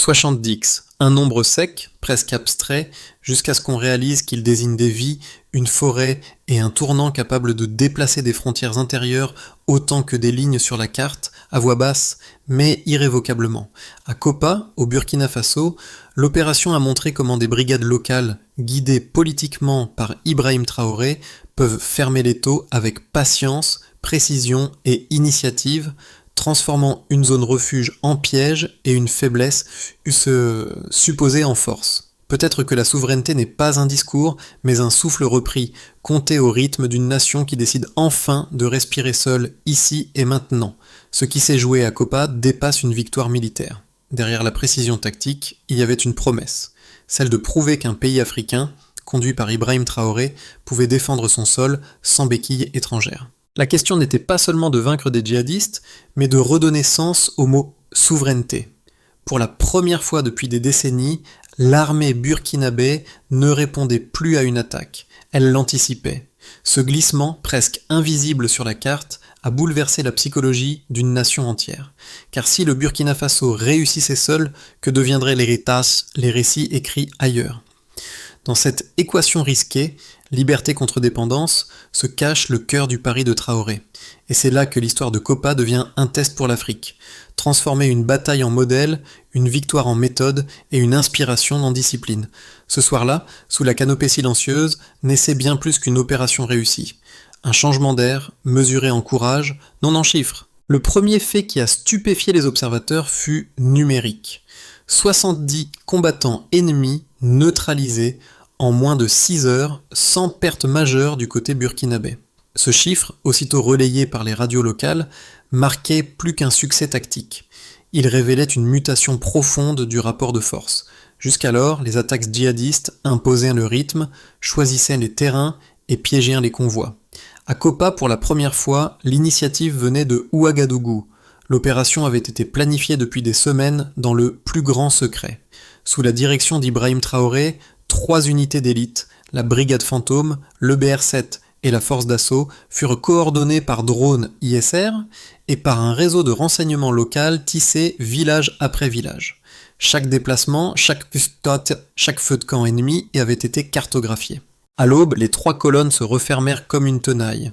70, un nombre sec, presque abstrait, jusqu'à ce qu'on réalise qu'il désigne des vies, une forêt et un tournant capable de déplacer des frontières intérieures autant que des lignes sur la carte, à voix basse, mais irrévocablement. À Kopa, au Burkina Faso, l'opération a montré comment des brigades locales, guidées politiquement par Ibrahim Traoré, peuvent fermer l'étau avec patience, précision et initiative, transformant une zone refuge en piège et une faiblesse supposée en force. Peut-être que la souveraineté n'est pas un discours, mais un souffle repris, compté au rythme d'une nation qui décide enfin de respirer seule, ici et maintenant. Ce qui s'est joué à Kopa dépasse une victoire militaire. Derrière la précision tactique, il y avait une promesse, celle de prouver qu'un pays africain, conduit par Ibrahim Traoré, pouvait défendre son sol sans béquilles étrangères. La question n'était pas seulement de vaincre des djihadistes, mais de redonner sens au mot souveraineté. Pour la première fois depuis des décennies, l'armée burkinabé ne répondait plus à une attaque, elle l'anticipait. Ce glissement, presque invisible sur la carte, a bouleversé la psychologie d'une nation entière. Car si le Burkina Faso réussissait seul, que deviendraient les récits écrits ailleurs ? Dans cette équation risquée, liberté contre dépendance, se cache le cœur du pari de Traoré. Et c'est là que l'histoire de Kopa devient un test pour l'Afrique. Transformer une bataille en modèle, une victoire en méthode et une inspiration en discipline. Ce soir-là, sous la canopée silencieuse, naissait bien plus qu'une opération réussie. Un changement d'air, mesuré en courage, non en chiffres. Le premier fait qui a stupéfié les observateurs fut numérique. 70 combattants ennemis neutralisés en moins de 6 heures, sans perte majeure du côté burkinabé. Ce chiffre, aussitôt relayé par les radios locales, marquait plus qu'un succès tactique. Il révélait une mutation profonde du rapport de force. Jusqu'alors, les attaques djihadistes imposaient le rythme, choisissaient les terrains et piégeaient les convois. À Kopa, pour la première fois, l'initiative venait de Ouagadougou. L'opération avait été planifiée depuis des semaines dans le plus grand secret. Sous la direction d'Ibrahim Traoré, 3 unités d'élite, la brigade fantôme, le BR7 et la force d'assaut furent coordonnées par drone ISR et par un réseau de renseignement local tissé village après village. Chaque déplacement, chaque feu de camp ennemi avait été cartographié. À l'aube, les 3 colonnes se refermèrent comme une tenaille.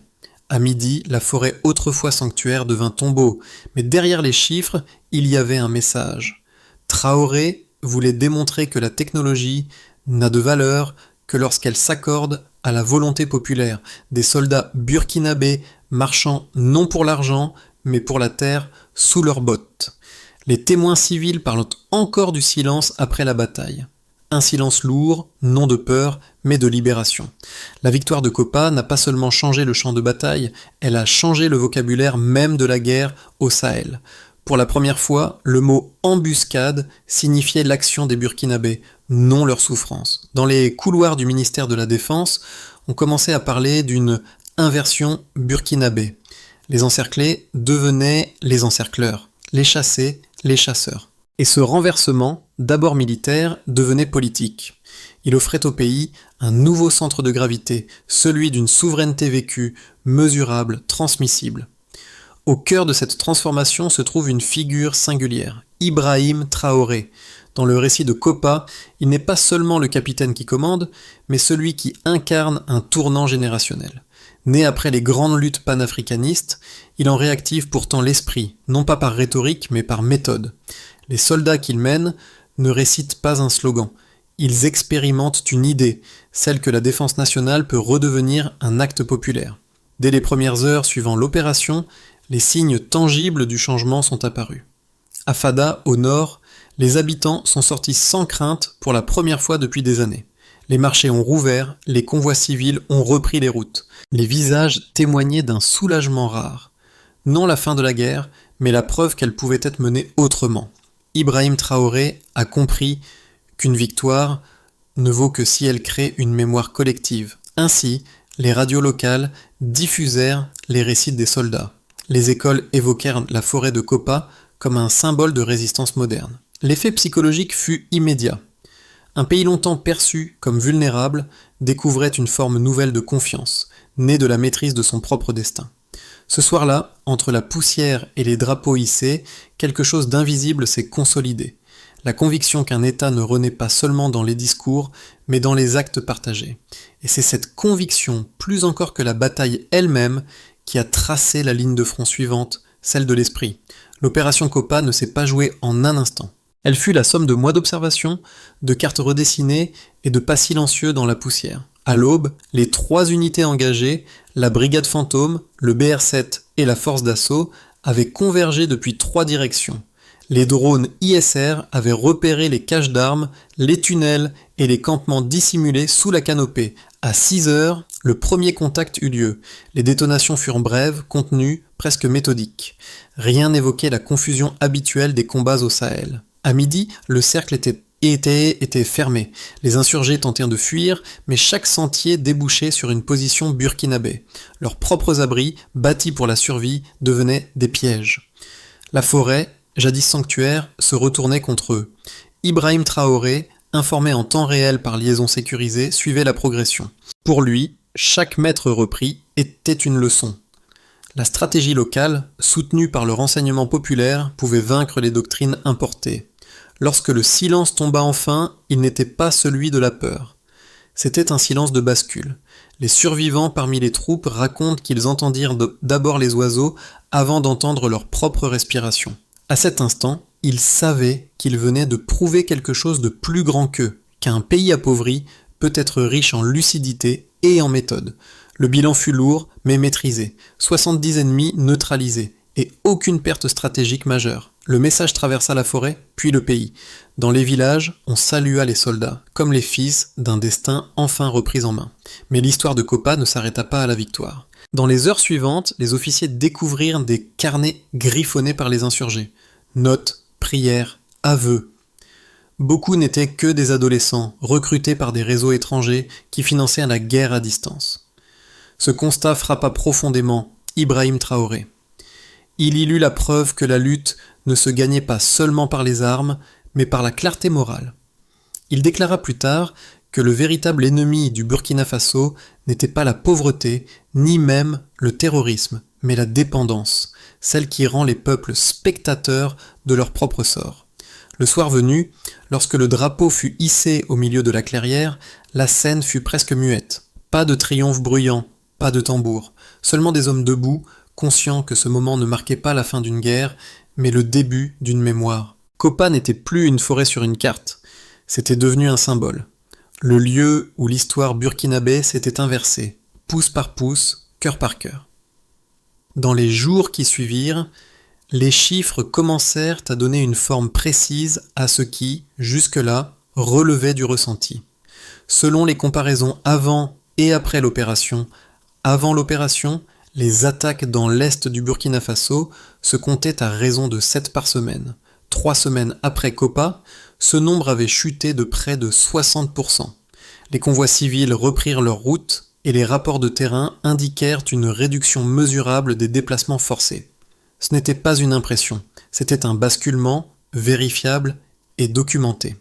À midi, la forêt autrefois sanctuaire devint tombeau, mais derrière les chiffres, il y avait un message. Traoré voulait démontrer que la technologie n'a de valeur que lorsqu'elle s'accorde à la volonté populaire, des soldats burkinabés marchant non pour l'argent, mais pour la terre sous leurs bottes. Les témoins civils parlent encore du silence après la bataille. Un silence lourd, non de peur, mais de libération. La victoire de Kopa n'a pas seulement changé le champ de bataille, elle a changé le vocabulaire même de la guerre au Sahel. Pour la première fois, le mot « embuscade » signifiait l'action des Burkinabés, non leur souffrance. Dans les couloirs du ministère de la Défense, on commençait à parler d'une inversion burkinabé. Les encerclés devenaient les encercleurs, les chassés, les chasseurs. Et ce renversement, d'abord militaire, devenait politique. Il offrait au pays un nouveau centre de gravité, celui d'une souveraineté vécue, mesurable, transmissible. Au cœur de cette transformation se trouve une figure singulière, Ibrahim Traoré. Dans le récit de Kopa, il n'est pas seulement le capitaine qui commande, mais celui qui incarne un tournant générationnel. Né après les grandes luttes panafricanistes, il en réactive pourtant l'esprit, non pas par rhétorique, mais par méthode. Les soldats qu'il mène ne récitent pas un slogan, ils expérimentent une idée, celle que la défense nationale peut redevenir un acte populaire. Dès les premières heures suivant l'opération, les signes tangibles du changement sont apparus. À Fada, au nord, les habitants sont sortis sans crainte pour la première fois depuis des années. Les marchés ont rouvert, les convois civils ont repris les routes. Les visages témoignaient d'un soulagement rare. Non la fin de la guerre, mais la preuve qu'elle pouvait être menée autrement. Ibrahim Traoré a compris qu'une victoire ne vaut que si elle crée une mémoire collective. Ainsi, les radios locales diffusèrent les récits des soldats. Les écoles évoquèrent la forêt de Kopa comme un symbole de résistance moderne. L'effet psychologique fut immédiat. Un pays longtemps perçu comme vulnérable découvrait une forme nouvelle de confiance, née de la maîtrise de son propre destin. Ce soir-là, entre la poussière et les drapeaux hissés, quelque chose d'invisible s'est consolidé. la conviction qu'un État ne renaît pas seulement dans les discours, mais dans les actes partagés. Et c'est cette conviction, plus encore que la bataille elle-même, qui a tracé la ligne de front suivante, celle de l'esprit. L'opération Copa ne s'est pas jouée en un instant. Elle fut la somme de mois d'observation, de cartes redessinées et de pas silencieux dans la poussière. À l'aube, les 3 unités engagées, la brigade fantôme, le BR7 et la force d'assaut, avaient convergé depuis 3 directions. Les drones ISR avaient repéré les caches d'armes, les tunnels et les campements dissimulés sous la canopée. À 6 heures, le premier contact eut lieu. Les détonations furent brèves, contenues, presque méthodiques. Rien n'évoquait la confusion habituelle des combats au Sahel. À midi, le cercle était fermé. Les insurgés tentèrent de fuir, mais chaque sentier débouchait sur une position burkinabé. Leurs propres abris, bâtis pour la survie, devenaient des pièges. La forêt, jadis sanctuaire, se retournait contre eux. Ibrahim Traoré, informé en temps réel par liaison sécurisée, suivait la progression. Pour lui, chaque mètre repris était une leçon. La stratégie locale, soutenue par le renseignement populaire, pouvait vaincre les doctrines importées. Lorsque le silence tomba enfin, il n'était pas celui de la peur. C'était un silence de bascule. Les survivants parmi les troupes racontent qu'ils entendirent d'abord les oiseaux avant d'entendre leur propre respiration. À cet instant, ils savaient qu'ils venaient de prouver quelque chose de plus grand qu'eux, qu'un pays appauvri peut être riche en lucidité et en méthode. Le bilan fut lourd, mais maîtrisé. 70 ennemis neutralisés, et aucune perte stratégique majeure. Le message traversa la forêt, puis le pays. Dans les villages, on salua les soldats, comme les fils d'un destin enfin repris en main. Mais l'histoire de Copa ne s'arrêta pas à la victoire. Dans les heures suivantes, les officiers découvrirent des carnets griffonnés par les insurgés. Notes, prières, aveux. Beaucoup n'étaient que des adolescents, recrutés par des réseaux étrangers qui finançaient la guerre à distance. Ce constat frappa profondément Ibrahim Traoré. Il y lut la preuve que la lutte ne se gagnait pas seulement par les armes, mais par la clarté morale. Il déclara plus tard que le véritable ennemi du Burkina Faso n'était pas la pauvreté, ni même le terrorisme, mais la dépendance, celle qui rend les peuples spectateurs de leur propre sort. Le soir venu, lorsque le drapeau fut hissé au milieu de la clairière, la scène fut presque muette. Pas de triomphe bruyant, pas de tambour, seulement des hommes debout, conscients que ce moment ne marquait pas la fin d'une guerre, mais le début d'une mémoire. Copa n'était plus une forêt sur une carte, c'était devenu un symbole. Le lieu où l'histoire burkinabé s'était inversée, pouce par pouce, cœur par cœur. Dans les jours qui suivirent, les chiffres commencèrent à donner une forme précise à ce qui, jusque-là, relevait du ressenti. Selon les comparaisons avant et après l'opération, avant l'opération, les attaques dans l'est du Burkina Faso se comptaient à raison de 7 par semaine. 3 semaines après Copa, ce nombre avait chuté de près de 60%. Les convois civils reprirent leur route et les rapports de terrain indiquèrent une réduction mesurable des déplacements forcés. Ce n'était pas une impression, c'était un basculement vérifiable et documenté.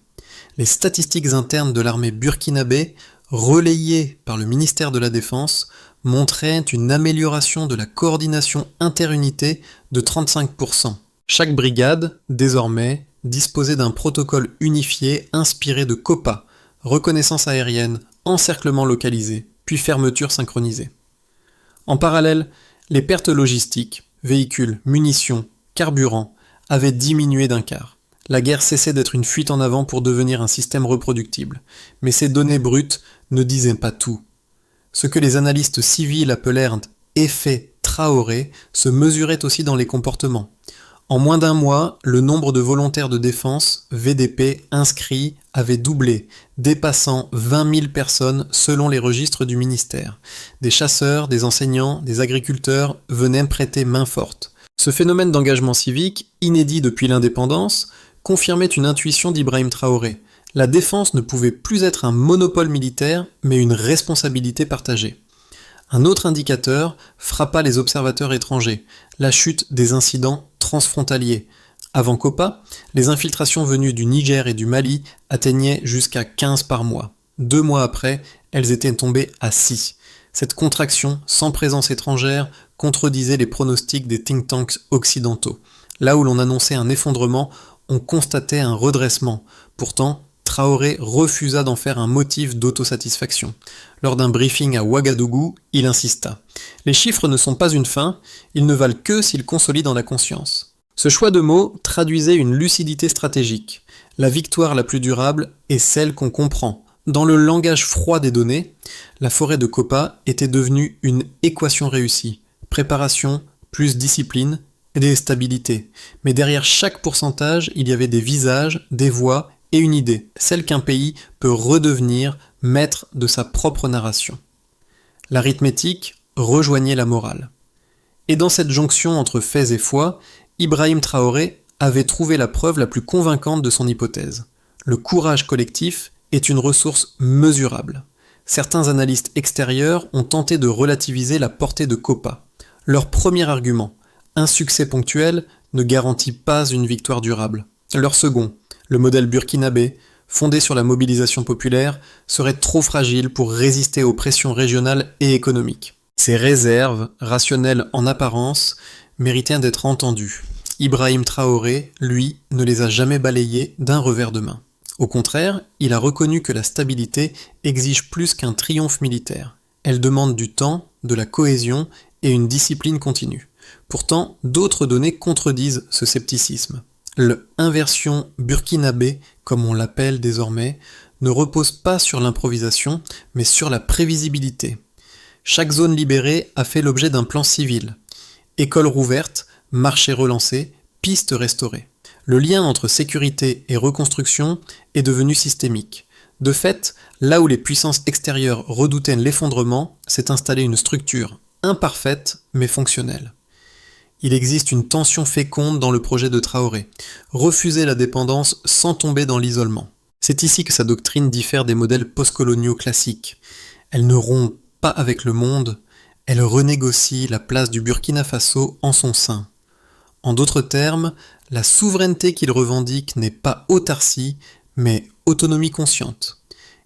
Les statistiques internes de l'armée burkinabé, relayées par le ministère de la Défense, montraient une amélioration de la coordination interunité de 35%. Chaque brigade, désormais, disposait d'un protocole unifié inspiré de Copa, reconnaissance aérienne, encerclement localisé, puis fermeture synchronisée. En parallèle, les pertes logistiques, véhicules, munitions, carburant, avaient diminué d'un quart. La guerre cessait d'être une fuite en avant pour devenir un système reproductible. Mais ces données brutes ne disaient pas tout. Ce que les analystes civils appelèrent « effet Traoré » se mesurait aussi dans les comportements. En moins d'un mois, le nombre de volontaires de défense, VDP, inscrits avait doublé, dépassant 20 000 personnes selon les registres du ministère. Des chasseurs, des enseignants, des agriculteurs venaient prêter main forte. Ce phénomène d'engagement civique, inédit depuis l'indépendance, confirmait une intuition d'Ibrahim Traoré. La défense ne pouvait plus être un monopole militaire, mais une responsabilité partagée. Un autre indicateur frappa les observateurs étrangers, la chute des incidents transfrontaliers. Avant Copa, les infiltrations venues du Niger et du Mali atteignaient jusqu'à 15 par mois. 2 mois après, elles étaient tombées à 6. Cette contraction, sans présence étrangère, contredisait les pronostics des think tanks occidentaux. Là où l'on annonçait un effondrement, on constatait un redressement. Pourtant, Traoré refusa d'en faire un motif d'autosatisfaction. Lors d'un briefing à Ouagadougou, il insista. Les chiffres ne sont pas une fin, ils ne valent que s'ils consolident dans la conscience. Ce choix de mots traduisait une lucidité stratégique. La victoire la plus durable est celle qu'on comprend. Dans le langage froid des données, la forêt de Kopa était devenue une équation réussie. Préparation, plus discipline, et stabilité. Mais derrière chaque pourcentage, il y avait des visages, des voix et une idée, celle qu'un pays peut redevenir maître de sa propre narration. L'arithmétique rejoignait la morale. Et dans cette jonction entre faits et foi, Ibrahim Traoré avait trouvé la preuve la plus convaincante de son hypothèse. Le courage collectif est une ressource mesurable. Certains analystes extérieurs ont tenté de relativiser la portée de Kopa. Leur premier argument, un succès ponctuel, ne garantit pas une victoire durable. Leur second, le modèle burkinabé, fondé sur la mobilisation populaire, serait trop fragile pour résister aux pressions régionales et économiques. Ces réserves, rationnelles en apparence, méritaient d'être entendues. Ibrahim Traoré, lui, ne les a jamais balayées d'un revers de main. Au contraire, il a reconnu que la stabilité exige plus qu'un triomphe militaire. Elle demande du temps, de la cohésion et une discipline continue. Pourtant, d'autres données contredisent ce scepticisme. L'inversion burkinabé, comme on l'appelle désormais, ne repose pas sur l'improvisation, mais sur la prévisibilité. Chaque zone libérée a fait l'objet d'un plan civil. Écoles rouvertes, marchés relancés, pistes restaurées. Le lien entre sécurité et reconstruction est devenu systémique. De fait, là où les puissances extérieures redoutaient l'effondrement, s'est installée une structure imparfaite mais fonctionnelle. Il existe une tension féconde dans le projet de Traoré, refuser la dépendance sans tomber dans l'isolement. C'est ici que sa doctrine diffère des modèles postcoloniaux classiques. Elle ne rompt pas avec le monde, elle renégocie la place du Burkina Faso en son sein. En d'autres termes, la souveraineté qu'il revendique n'est pas autarcie, mais autonomie consciente.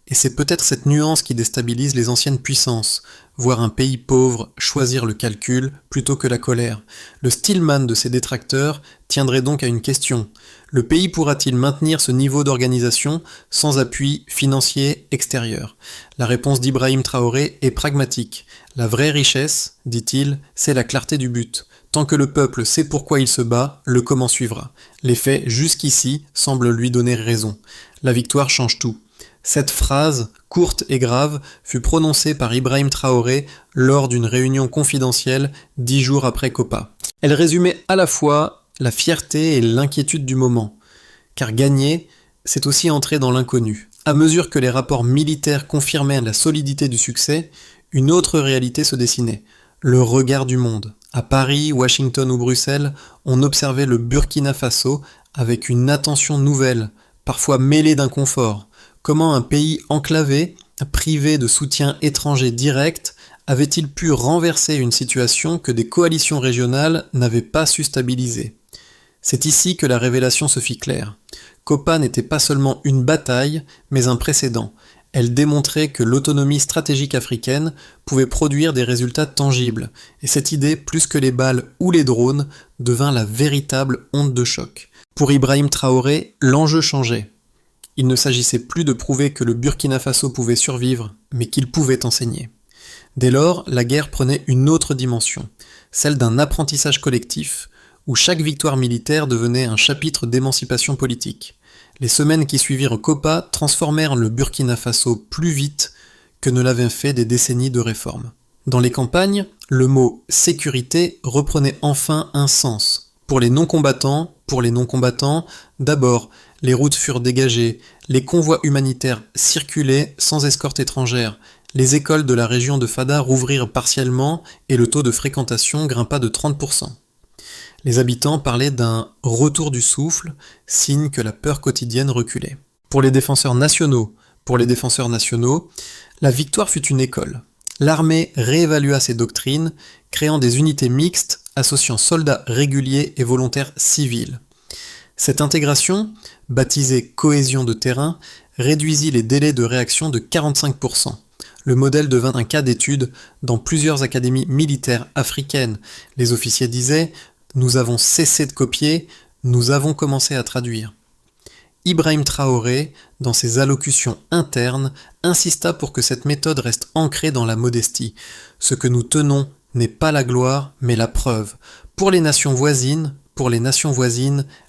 Et c'est peut-être cette nuance qui déstabilise les anciennes puissances, voir un pays pauvre choisir le calcul plutôt que la colère. Le Stillman de ses détracteurs tiendrait donc à une question. Le pays pourra-t-il maintenir ce niveau d'organisation sans appui financier extérieur ? La réponse d'Ibrahim Traoré est pragmatique. La vraie richesse, dit-il, c'est la clarté du but. Tant que le peuple sait pourquoi il se bat, le comment suivra. Les faits, jusqu'ici, semblent lui donner raison. La victoire change tout. Cette phrase, courte et grave, fut prononcée par Ibrahim Traoré lors d'une réunion confidentielle 10 jours après Kopa. Elle résumait à la fois la fierté et l'inquiétude du moment. Car gagner, c'est aussi entrer dans l'inconnu. À mesure que les rapports militaires confirmaient la solidité du succès, une autre réalité se dessinait. Le regard du monde. À Paris, Washington ou Bruxelles, on observait le Burkina Faso avec une attention nouvelle, parfois mêlée d'inconfort. Comment un pays enclavé, privé de soutien étranger direct, avait-il pu renverser une situation que des coalitions régionales n'avaient pas su stabiliser ? C'est ici que la révélation se fit claire. Kopa n'était pas seulement une bataille, mais un précédent. Elle démontrait que l'autonomie stratégique africaine pouvait produire des résultats tangibles, et cette idée, plus que les balles ou les drones, devint la véritable onde de choc. Pour Ibrahim Traoré, l'enjeu changeait. Il ne s'agissait plus de prouver que le Burkina Faso pouvait survivre, mais qu'il pouvait enseigner. Dès lors, la guerre prenait une autre dimension, celle d'un apprentissage collectif, où chaque victoire militaire devenait un chapitre d'émancipation politique. Les semaines qui suivirent Kopa transformèrent le Burkina Faso plus vite que ne l'avaient fait des décennies de réformes. Dans les campagnes, le mot « sécurité » reprenait enfin un sens. Pour les non-combattants, d'abord, les routes furent dégagées, les convois humanitaires circulaient sans escorte étrangère, les écoles de la région de Fada rouvrirent partiellement et le taux de fréquentation grimpa de 30%. Les habitants parlaient d'un « retour du souffle », signe que la peur quotidienne reculait. Pour les défenseurs nationaux, la victoire fut une école. L'armée réévalua ses doctrines, créant des unités mixtes associant soldats réguliers et volontaires civils. Cette intégration, baptisée cohésion de terrain, réduisit les délais de réaction de 45%. Le modèle devint un cas d'étude dans plusieurs académies militaires africaines. Les officiers disaient « Nous avons cessé de copier, nous avons commencé à traduire. Ibrahim Traoré, dans ses allocutions internes, insista pour que cette méthode reste ancrée dans la modestie. Ce que nous tenons n'est pas la gloire, mais la preuve. Pour les nations voisines,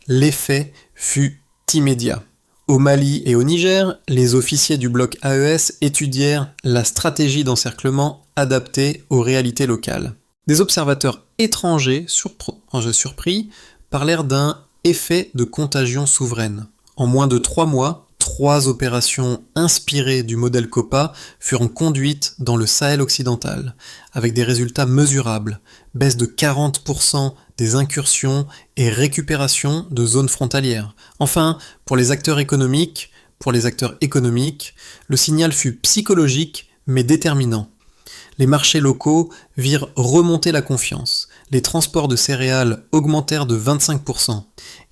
l'effet fut immédiat. Au Mali et au Niger, les officiers du bloc AES étudièrent la stratégie d'encerclement adaptée aux réalités locales. Des observateurs étrangers, surpris, parlèrent d'un effet de contagion souveraine. En moins de 3 mois, 3 opérations inspirées du modèle COPA furent conduites dans le Sahel occidental, avec des résultats mesurables, baisse de 40% des incursions et récupération de zones frontalières. Enfin, pour les acteurs économiques, le signal fut psychologique mais déterminant. Les marchés locaux virent remonter la confiance. Les transports de céréales augmentèrent de 25%,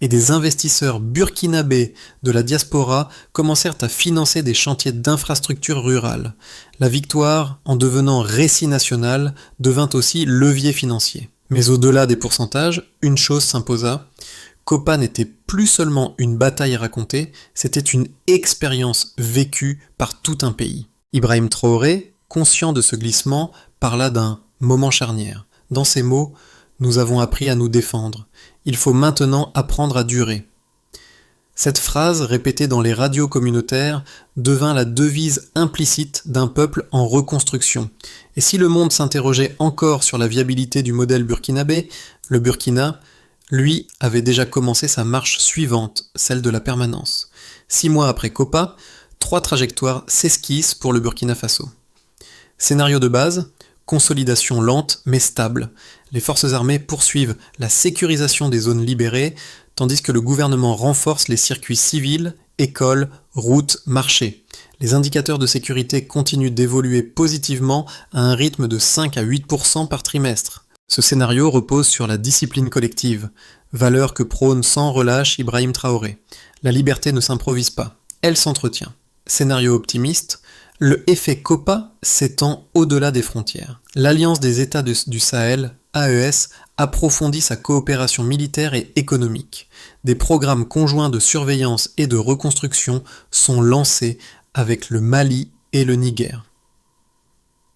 et des investisseurs burkinabés de la diaspora commencèrent à financer des chantiers d'infrastructures rurales. La victoire, en devenant récit national, devint aussi levier financier. Mais au-delà des pourcentages, une chose s'imposa. COPA n'était plus seulement une bataille racontée, c'était une expérience vécue par tout un pays. Ibrahim Traoré, conscient de ce glissement, parla d'un moment charnière. Dans ces mots, nous avons appris à nous défendre. Il faut maintenant apprendre à durer. Cette phrase, répétée dans les radios communautaires, devint la devise implicite d'un peuple en reconstruction. Et si le monde s'interrogeait encore sur la viabilité du modèle burkinabé, le Burkina, lui, avait déjà commencé sa marche suivante, celle de la permanence. 6 mois après COPA, 3 trajectoires s'esquissent pour le Burkina Faso. Scénario de base, consolidation lente mais stable. Les forces armées poursuivent la sécurisation des zones libérées, tandis que le gouvernement renforce les circuits civils, écoles, routes, marchés. Les indicateurs de sécurité continuent d'évoluer positivement à un rythme de 5 à 8% par trimestre. Ce scénario repose sur la discipline collective, valeur que prône sans relâche Ibrahim Traoré. La liberté ne s'improvise pas, elle s'entretient. Scénario optimiste, le effet COPA s'étend au-delà des frontières. L'Alliance des États du Sahel, AES, approfondit sa coopération militaire et économique. Des programmes conjoints de surveillance et de reconstruction sont lancés avec le Mali et le Niger.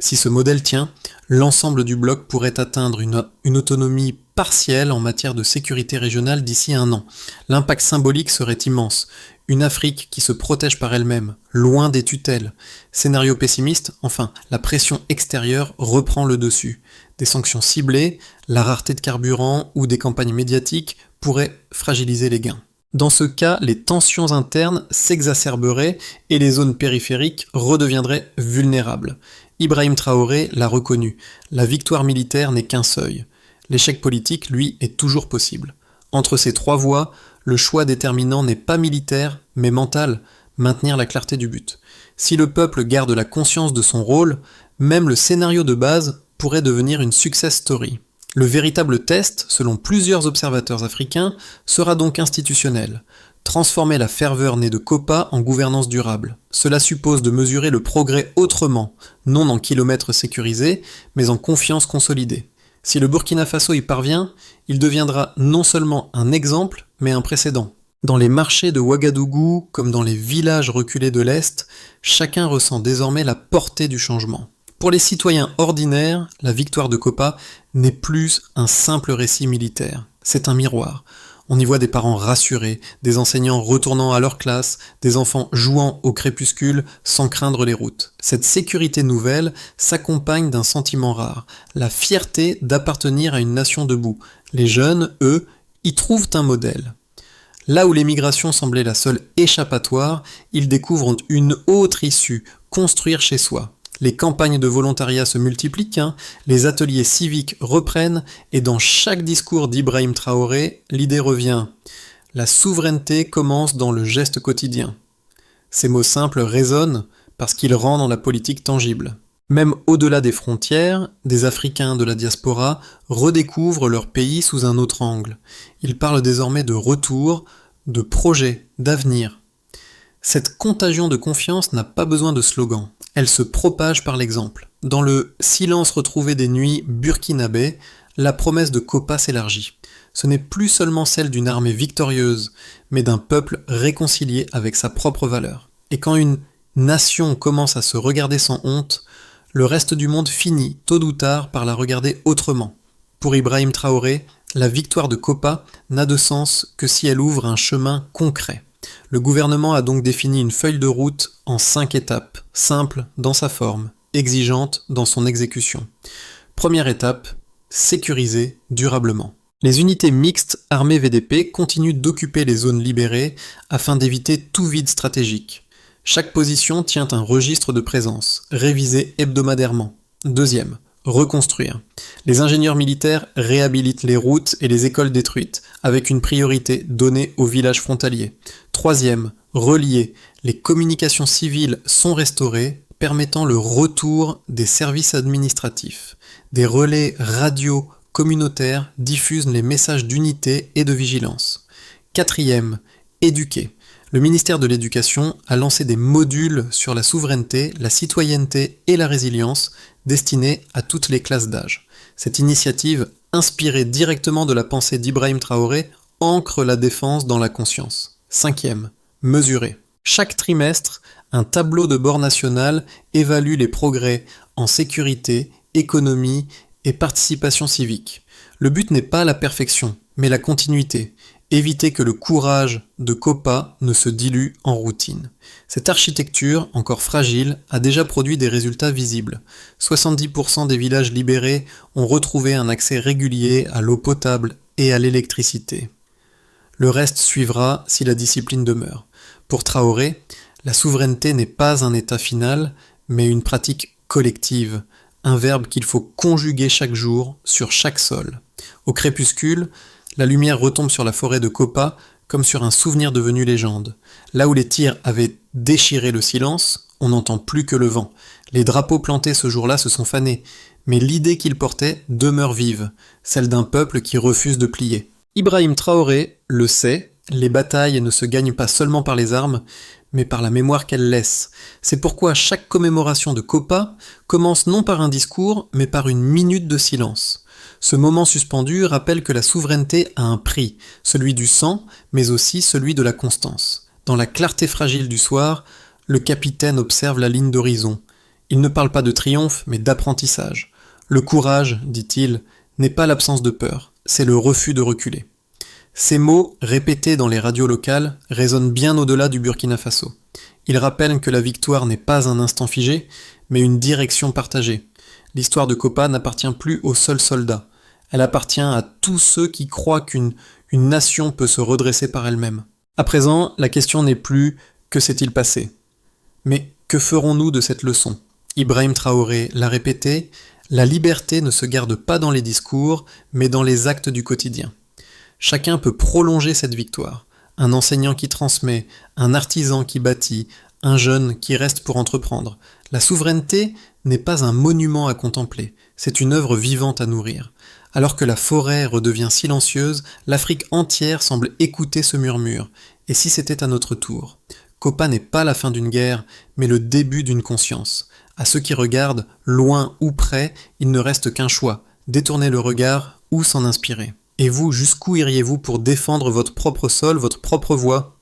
Si ce modèle tient, l'ensemble du bloc pourrait atteindre une autonomie partielle en matière de sécurité régionale d'ici 1 an. L'impact symbolique serait immense. Une Afrique qui se protège par elle-même, loin des tutelles. Scénario pessimiste, enfin, la pression extérieure reprend le dessus. Des sanctions ciblées, la rareté de carburant ou des campagnes médiatiques pourraient fragiliser les gains. Dans ce cas, les tensions internes s'exacerberaient et les zones périphériques redeviendraient vulnérables. Ibrahim Traoré l'a reconnu, la victoire militaire n'est qu'un seuil. L'échec politique, lui, est toujours possible. Entre ces 3 voies, le choix déterminant n'est pas militaire, mais mental, maintenir la clarté du but. Si le peuple garde la conscience de son rôle, même le scénario de base pourrait devenir une success story. Le véritable test, selon plusieurs observateurs africains, sera donc institutionnel. Transformer la ferveur née de COPA en gouvernance durable. Cela suppose de mesurer le progrès autrement, non en kilomètres sécurisés, mais en confiance consolidée. Si le Burkina Faso y parvient, il deviendra non seulement un exemple, mais un précédent. Dans les marchés de Ouagadougou, comme dans les villages reculés de l'Est, chacun ressent désormais la portée du changement. Pour les citoyens ordinaires, la victoire de COPA n'est plus un simple récit militaire, c'est un miroir. On y voit des parents rassurés, des enseignants retournant à leur classe, des enfants jouant au crépuscule sans craindre les routes. Cette sécurité nouvelle s'accompagne d'un sentiment rare, la fierté d'appartenir à une nation debout. Les jeunes, eux, y trouvent un modèle. Là où l'émigration semblait la seule échappatoire, ils découvrent une autre issue, construire chez soi. Les campagnes de volontariat se multiplient, les ateliers civiques reprennent, et dans chaque discours d'Ibrahim Traoré, l'idée revient. La souveraineté commence dans le geste quotidien. Ces mots simples résonnent parce qu'ils rendent la politique tangible. Même au-delà des frontières, des Africains de la diaspora redécouvrent leur pays sous un autre angle. Ils parlent désormais de retour, de projet, d'avenir. Cette contagion de confiance n'a pas besoin de slogan. Elle se propage par l'exemple. Dans le silence retrouvé des nuits burkinabé, la promesse de Copa s'élargit. Ce n'est plus seulement celle d'une armée victorieuse, mais d'un peuple réconcilié avec sa propre valeur. Et quand une nation commence à se regarder sans honte, le reste du monde finit, tôt ou tard, par la regarder autrement. Pour Ibrahim Traoré, la victoire de Copa n'a de sens que si elle ouvre un chemin concret. Le gouvernement a donc défini une feuille de route en 5 étapes, simple dans sa forme, exigeante dans son exécution. Première étape, sécuriser durablement. Les unités mixtes armées VDP continuent d'occuper les zones libérées afin d'éviter tout vide stratégique. Chaque position tient un registre de présence, révisé hebdomadairement. Deuxième, reconstruire. Les ingénieurs militaires réhabilitent les routes et les écoles détruites, avec une priorité donnée aux villages frontaliers. Troisième, relier. Les communications civiles sont restaurées, permettant le retour des services administratifs. Des relais radio communautaires diffusent les messages d'unité et de vigilance. Quatrième, éduquer. Le ministère de l'Éducation a lancé des modules sur la souveraineté, la citoyenneté et la résilience destinés à toutes les classes d'âge. Cette initiative, inspirée directement de la pensée d'Ibrahim Traoré, ancre la défense dans la conscience. Cinquième, mesurer. Chaque trimestre, un tableau de bord national évalue les progrès en sécurité, économie et participation civique. Le but n'est pas la perfection, mais la continuité. Éviter que le courage de Copa ne se dilue en routine. Cette architecture, encore fragile, a déjà produit des résultats visibles. 70% des villages libérés ont retrouvé un accès régulier à l'eau potable et à l'électricité. Le reste suivra si la discipline demeure. Pour Traoré, la souveraineté n'est pas un état final, mais une pratique collective, un verbe qu'il faut conjuguer chaque jour sur chaque sol. Au crépuscule, la lumière retombe sur la forêt de Copa comme sur un souvenir devenu légende. Là où les tirs avaient déchiré le silence, on n'entend plus que le vent. Les drapeaux plantés ce jour-là se sont fanés, mais l'idée qu'ils portaient demeure vive, celle d'un peuple qui refuse de plier. Ibrahim Traoré le sait, les batailles ne se gagnent pas seulement par les armes, mais par la mémoire qu'elles laissent. C'est pourquoi chaque commémoration de Copa commence non par un discours, mais par une minute de silence. Ce moment suspendu rappelle que la souveraineté a un prix, celui du sang, mais aussi celui de la constance. Dans la clarté fragile du soir, le capitaine observe la ligne d'horizon. Il ne parle pas de triomphe, mais d'apprentissage. Le courage, dit-il, n'est pas l'absence de peur, c'est le refus de reculer. Ces mots, répétés dans les radios locales, résonnent bien au-delà du Burkina Faso. Ils rappellent que la victoire n'est pas un instant figé, mais une direction partagée. L'histoire de Copa n'appartient plus aux seuls soldats. Elle appartient à tous ceux qui croient qu'une nation peut se redresser par elle-même. À présent, la question n'est plus « que s'est-il passé ?» mais « que ferons-nous de cette leçon ?» Ibrahim Traoré l'a répété, la liberté ne se garde pas dans les discours, mais dans les actes du quotidien. Chacun peut prolonger cette victoire. Un enseignant qui transmet, un artisan qui bâtit, un jeune qui reste pour entreprendre. La souveraineté n'est pas un monument à contempler, c'est une œuvre vivante à nourrir. Alors que la forêt redevient silencieuse, l'Afrique entière semble écouter ce murmure. Et si c'était à notre tour ? Copa n'est pas la fin d'une guerre, mais le début d'une conscience. À ceux qui regardent, loin ou près, il ne reste qu'un choix, détourner le regard ou s'en inspirer. Et vous, jusqu'où iriez-vous pour défendre votre propre sol, votre propre voix ?